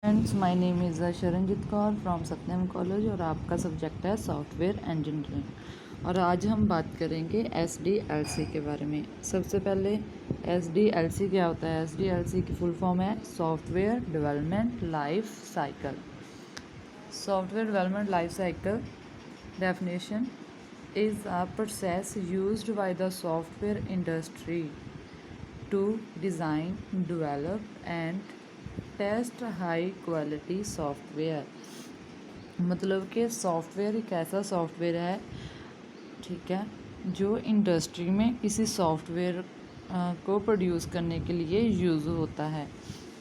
Friends, my name is Sharanjeet Kaur from Satyam college और आपका subject है सॉफ्टवेयर इंजीनियरिंग। और आज हम बात करेंगे SDLC के बारे में। सबसे पहले SDLC क्या होता है? SDLC की फुल फॉर्म है software development life cycle. Software development life cycle definition is a process used by the software industry to design, develop and test high quality software. मतलब कि सॉफ्टवेयर एक ऐसा सॉफ्टवेयर है, ठीक है, जो इंडस्ट्री में किसी सॉफ्टवेयर को प्रोड्यूस करने के लिए यूज़ होता है।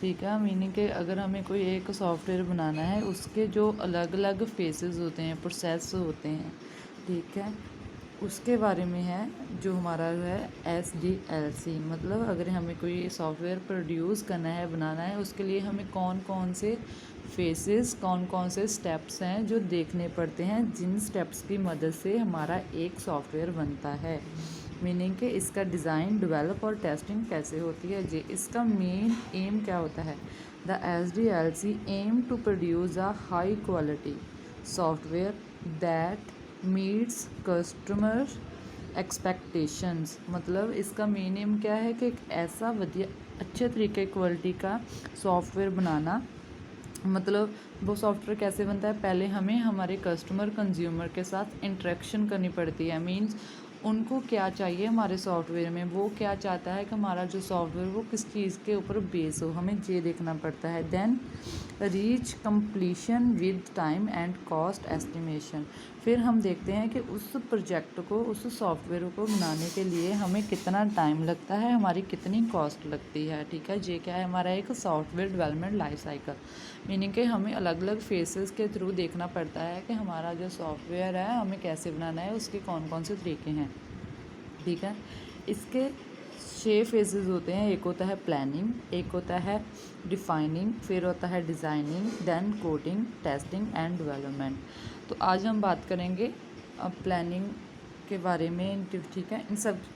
ठीक है, मीनिंग कि अगर हमें कोई एक सॉफ्टवेयर बनाना है, उसके जो अलग अलग फेसेस होते हैं, प्रोसेस होते हैं, ठीक है, उसके बारे में है जो हमारा है SDLC। मतलब अगर हमें कोई सॉफ्टवेयर प्रोड्यूस करना है, बनाना है, उसके लिए हमें कौन कौन से फेसेस, कौन कौन से स्टेप्स हैं जो देखने पड़ते हैं, जिन स्टेप्स की मदद से हमारा एक सॉफ्टवेयर बनता है। मीनिंग कि इसका डिज़ाइन, डेवलप और टेस्टिंग कैसे होती है जी। इसका मेन एम क्या होता है? The SDLC aim to produce a high quality software that meets customer expectations. मतलब इसका मेन एम क्या है कि एक ऐसा बढ़िया अच्छे तरीके क्वालिटी का सॉफ्टवेयर बनाना। मतलब वो सॉफ्टवेयर कैसे बनता है? पहले हमें हमारे कस्टमर, कंज्यूमर के साथ इंटरेक्शन करनी पड़ती है। मीन्स उनको क्या चाहिए हमारे सॉफ्टवेयर में, वो क्या चाहता है कि हमारा जो सॉफ्टवेयर वो किस चीज़ के ऊपर बेस हो, हमें ये देखना पड़ता है। Then reach completion with time and cost estimation. फिर हम देखते हैं कि उस प्रोजेक्ट को, उस सॉफ्टवेयर को बनाने के लिए हमें कितना टाइम लगता है, हमारी कितनी कॉस्ट लगती है। ठीक है, ये क्या है? हमारा एक software development life cycle. Meaning कि हमें अलग अलग फेसेस के थ्रू देखना पड़ता है कि हमारा जो सॉफ्टवेयर है हमें कैसे बनाना है, उसके कौन कौन से तरीके हैं। ठीक है, इसके 6 फेजेस होते हैं। एक होता है प्लानिंग, एक होता है डिफाइनिंग, फिर होता है designing, then coding, testing and development. तो आज हम बात करेंगे प्लानिंग के बारे में। ठीक है,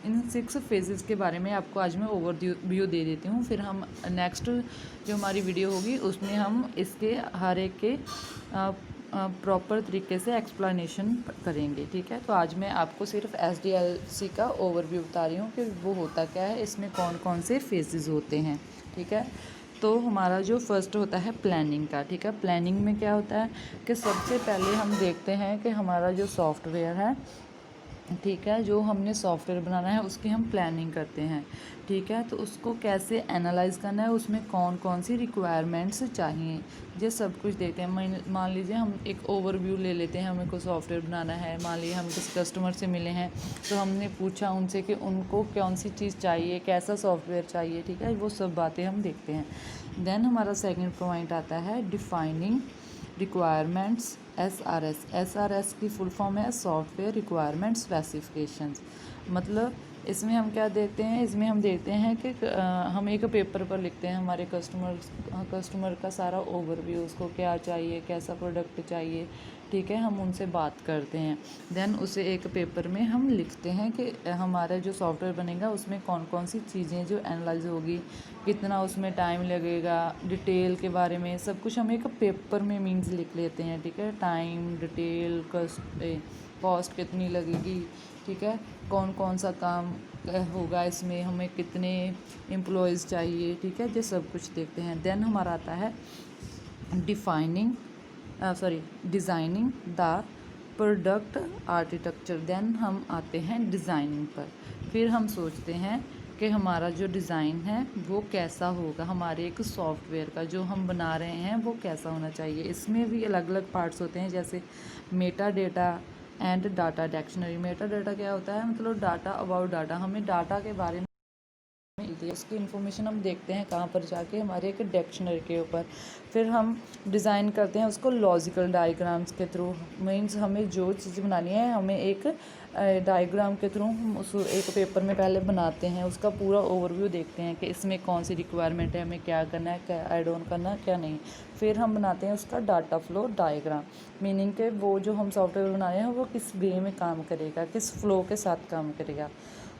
इन 6 फेजेस के बारे में आपको आज मैं ओवरव्यू दे देती हूँ। फिर हम नेक्स्ट जो हमारी वीडियो होगी उसमें हम इसके हर एक के प्रॉपर तरीके से एक्सप्लेनेशन करेंगे। ठीक है, तो आज मैं आपको सिर्फ SDLC का ओवरव्यू बता रही हूँ कि वो होता क्या है, इसमें कौन कौन से फेजेस होते हैं। ठीक है, तो हमारा जो फर्स्ट होता है प्लानिंग का। ठीक है, प्लानिंग में क्या होता है कि सबसे पहले हम देखते हैं कि हमारा जो सॉफ्टवेयर है, ठीक है, जो हमने सॉफ्टवेयर बनाना है उसकी हम प्लानिंग करते हैं। ठीक है, तो उसको कैसे एनालाइज करना है, उसमें कौन कौन सी रिक्वायरमेंट्स चाहिए, ये सब कुछ देखते हैं। मान लीजिए हम एक ओवरव्यू ले लेते हैं, हमें कोई सॉफ्टवेयर बनाना है। मान लीजिए हम किसी कस्टमर से मिले हैं, तो हमने पूछा उनसे कि उनको कौन सी चीज़ चाहिए, कैसा सॉफ्टवेयर चाहिए। ठीक है, वो सब बातें हम देखते हैं। देन हमारा सेकेंड पॉइंट आता है डिफाइनिंग रिक्वायरमेंट्स। SRS की फुल फॉर्म है सॉफ्टवेयर रिक्वायरमेंट स्पेसिफिकेशंस। मतलब इसमें हम क्या देखते हैं? इसमें हम देखते हैं कि हम एक पेपर पर लिखते हैं हमारे कस्टमर का सारा ओवरव्यू, उसको क्या चाहिए, कैसा प्रोडक्ट चाहिए। ठीक है, हम उनसे बात करते हैं। देन उसे एक पेपर में हम लिखते हैं कि हमारा जो सॉफ्टवेयर बनेगा उसमें कौन कौन सी चीज़ें जो एनालाइज होगी, कितना उसमें टाइम लगेगा, डिटेल के बारे में सब कुछ हम एक पेपर में मीन्स लिख लेते हैं। ठीक है, टाइम, डिटेल, कॉस्ट कितनी लगेगी, ठीक है, कौन कौन सा काम होगा, इसमें हमें कितने एम्प्लॉयज़ चाहिए। ठीक है, ये सब कुछ देखते हैं। देन हमारा आता है designing the product architecture. Then हम आते हैं डिज़ाइनिंग पर। फिर हम सोचते हैं कि हमारा जो डिज़ाइन है वो कैसा होगा, हमारे एक सॉफ्टवेयर का जो हम बना रहे हैं वो कैसा होना चाहिए। इसमें भी अलग अलग पार्ट्स होते हैं, जैसे Meta data and data dictionary. Meta data क्या होता है? मतलब डाटा अबाउट डाटा, हमें डाटा के बारे में मिलती है, उसकी इन्फॉर्मेशन हम देखते हैं कहाँ पर जाके, हमारे एक डिक्शनरी के ऊपर। फिर हम डिज़ाइन करते हैं उसको लॉजिकल डायग्राम्स के थ्रू। मीन्स हमें जो चीज़ बनानी है, हमें एक डायग्राम के थ्रू हम उस एक पेपर में पहले बनाते हैं, उसका पूरा ओवरव्यू देखते हैं कि इसमें कौन सी रिक्वायरमेंट है, हमें क्या करना है, क्या ऐड ऑन करना है, क्या नहीं। फिर हम बनाते हैं उसका डाटा फ्लो डायग्राम। मीनिंग के वो जो हम सॉफ्टवेयर बना रहे हैं वो किस वे में काम करेगा, किस फ्लो के साथ काम करेगा।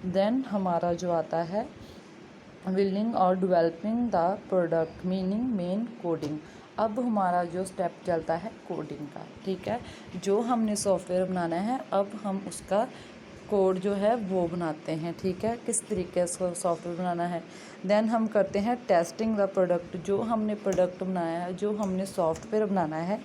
देन हमारा जो आता है बिल्डिंग और developing the product, meaning main coding. अब हमारा जो स्टेप चलता है कोडिंग का, ठीक है। जो हमने सॉफ्टवेयर बनाना है अब हम उसका कोड जो है वो बनाते हैं, ठीक है। किस तरीके से सॉफ्टवेयर बनाना है, देन हम करते हैं टेस्टिंग द प्रोडक्ट। जो हमने प्रोडक्ट बनाया है, जो हमने सॉफ्टवेयर बनाना है,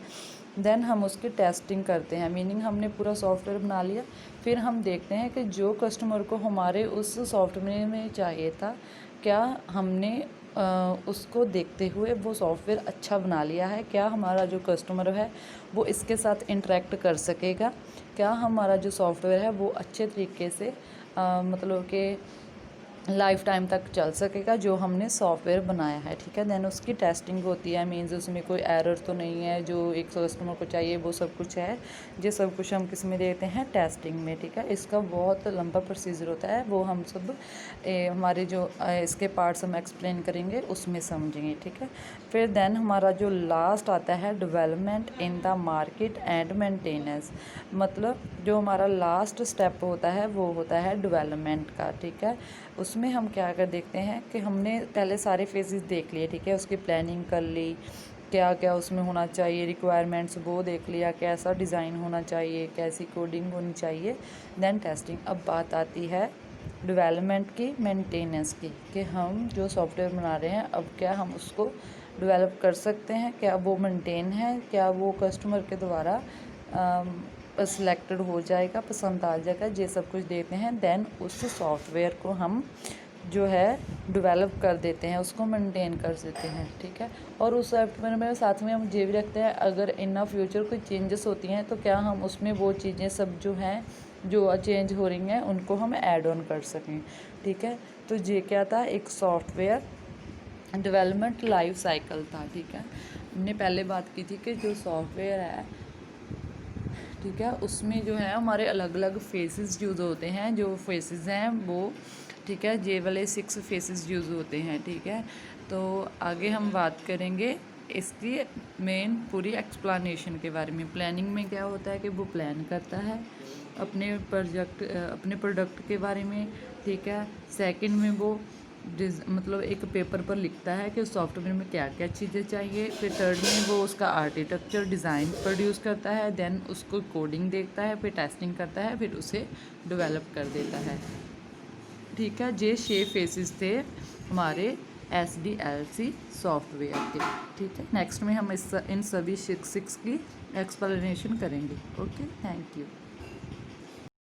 देन हम उसकी टेस्टिंग करते हैं। मीनिंग हमने पूरा सॉफ्टवेयर बना लिया, फिर हम देखते हैं कि जो कस्टमर को हमारे उस सॉफ्टवेयर में चाहिए था, क्या हमने उसको देखते हुए वो सॉफ्टवेयर अच्छा बना लिया है, क्या हमारा जो कस्टमर है वो इसके साथ इंटरेक्ट कर सकेगा, क्या हमारा जो सॉफ्टवेयर है वो अच्छे तरीके से मतलब कि लाइफ टाइम तक चल सकेगा जो हमने सॉफ्टवेयर बनाया है, ठीक है। देन उसकी टेस्टिंग होती है, मीन्स उसमें कोई एरर तो नहीं है, जो एक कस्टमर को चाहिए वो सब कुछ है। ये सब कुछ हम किस में देते हैं, टेस्टिंग में, ठीक है। इसका बहुत लंबा प्रोसीजर होता है, वो हम सब हमारे जो इसके पार्ट्स हम एक्सप्लेन करेंगे उसमें समझेंगे, ठीक है। फिर देन हमारा जो लास्ट आता है development in the market and maintenance. मतलब जो हमारा लास्ट स्टेप होता है वो होता है डेवलपमेंट का, ठीक है। उसमें हम क्या कर देखते हैं कि हमने पहले सारे फेजेस देख लिए, ठीक है। उसकी प्लानिंग कर ली, क्या क्या उसमें होना चाहिए, रिक्वायरमेंट्स वो देख लिया, कैसा डिज़ाइन होना चाहिए, कैसी कोडिंग होनी चाहिए, देन टेस्टिंग। अब बात आती है डेवलपमेंट की, मेंटेनेंस की, कि हम जो सॉफ्टवेयर बना रहे हैं अब क्या हम उसको डेवलप कर सकते हैं, क्या वो मेंटेन है, क्या वो कस्टमर के द्वारा सिलेक्टेड हो जाएगा, पसंद आ जाएगा, ये सब कुछ देते हैं। देन उस सॉफ्टवेयर को हम जो है डेवलप कर देते हैं, उसको मेंटेन कर देते हैं, ठीक है। और उस सॉफ्टवेयर में साथ में हम ये भी रखते हैं, अगर इन फ्यूचर कोई चेंजेस होती हैं तो क्या हम उसमें वो चीज़ें सब जो हैं जो चेंज हो रही हैं उनको हम ऐड ऑन कर सकें, ठीक है। तो ये क्या था, एक सॉफ्टवेयर डेवलपमेंट लाइफ साइकिल था, ठीक है। हमने पहले बात की थी कि जो सॉफ्टवेयर है, ठीक है, उसमें जो है हमारे अलग अलग फेसेस यूज़ होते हैं। जो फेसेस हैं वो, ठीक है, ये वाले 6 फेसेस यूज़ होते हैं, ठीक है। तो आगे हम बात करेंगे इसकी मेन पूरी एक्सप्लेनेशन के बारे में। प्लानिंग में क्या होता है कि वो प्लान करता है अपने प्रोडक्ट के बारे में, ठीक है। सेकंड में वो मतलब एक पेपर पर लिखता है कि उस सॉफ्टवेयर में क्या क्या चीज़ें चाहिए। फिर थर्ड में वो उसका आर्किटेक्चर डिज़ाइन प्रोड्यूस करता है, देन उसको कोडिंग देखता है, फिर टेस्टिंग करता है, फिर उसे डेवलप कर देता है, ठीक है। ये 6 फेसेस थे हमारे SDLC सॉफ्टवेयर के, ठीक है। नेक्स्ट में हम इन सभी 6 की एक्सप्लेनेशन करेंगे। Okay, thank you.